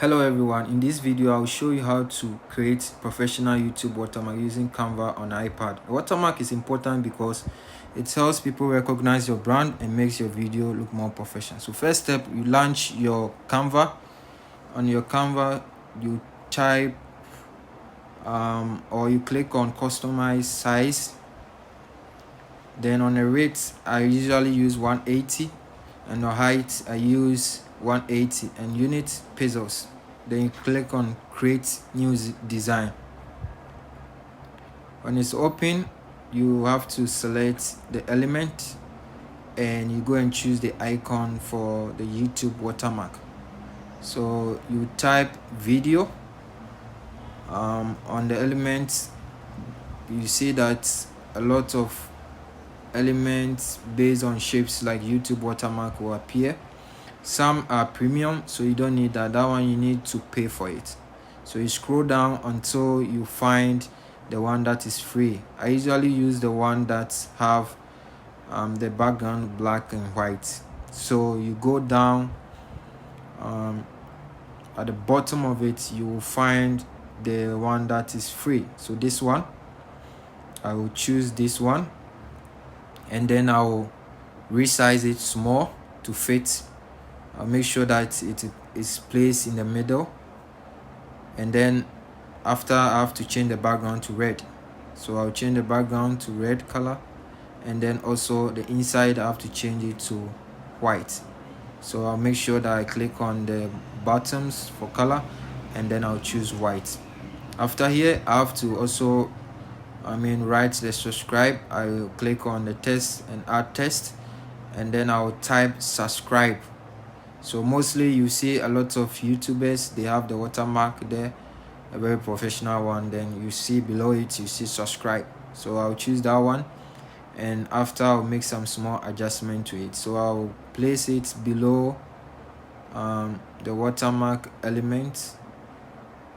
Hello everyone, in this video I'll show you how to create professional YouTube watermark using Canva on iPad. A watermark is important because it helps people recognize your brand and makes your video look more professional. So first step, you launch your Canva. On your Canva you type or you click on customize size. Then on the rate I usually use 180 and the height I use 180 and unit pesos. Then you click on create new design. When it's open, you have to select the element and you go and choose the icon for the YouTube watermark. So you type video. On the elements you see that a lot of elements based on shapes like YouTube watermark will appear. Some are premium, so you don't need that one you need to pay for it. So you scroll down until you find the one that is free. I usually use the one that have the background black and white. So you go down, at the bottom of it you will find the one that is free. So this one, I will choose this one and then I will resize it small to fit. I'll make sure that it is placed in the middle, and then after I have to change the background to red. So I'll change the background to red color, and then also the inside I have to change it to white. So I'll make sure that I click on the buttons for color and then I'll choose white. After here I have to also write the subscribe. I will click on the text and add text, and then I'll type subscribe. So mostly you see a lot of YouTubers, they have the watermark there, a very professional one. Then you see below it you see subscribe. So I'll choose that one, and after I'll make some small adjustment to it. So I'll place it below the watermark element,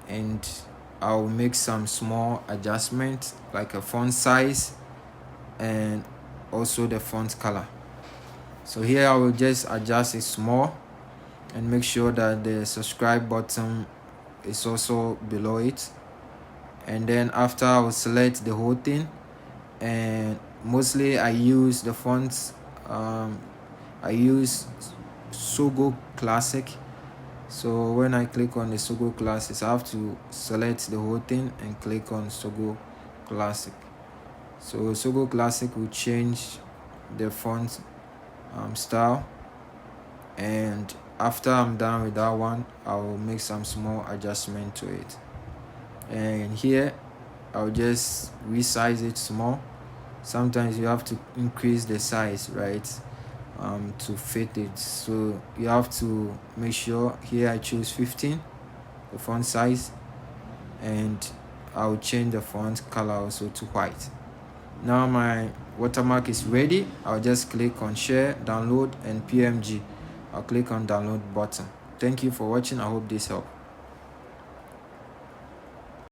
and I'll make some small adjustment like a font size and also the font color. So here I will just adjust it small and make sure that the subscribe button is also below it. And then after I will select the whole thing, and mostly I use the fonts. I use Sogo Classic. So when I click on the Sogo Classic, I have to select the whole thing and click on Sogo Classic. So Sogo Classic will change the font style, and after I'm done with that one, I will make some small adjustment to it. And here I'll just resize it small. Sometimes you have to increase the size, right, to fit it. So you have to make sure. Here I choose 15, the font size, and I'll change the font color also to white. Now my watermark is ready. I'll just click on share, download, and PNG. I'll click on download button. Thank you for watching. I hope this helped.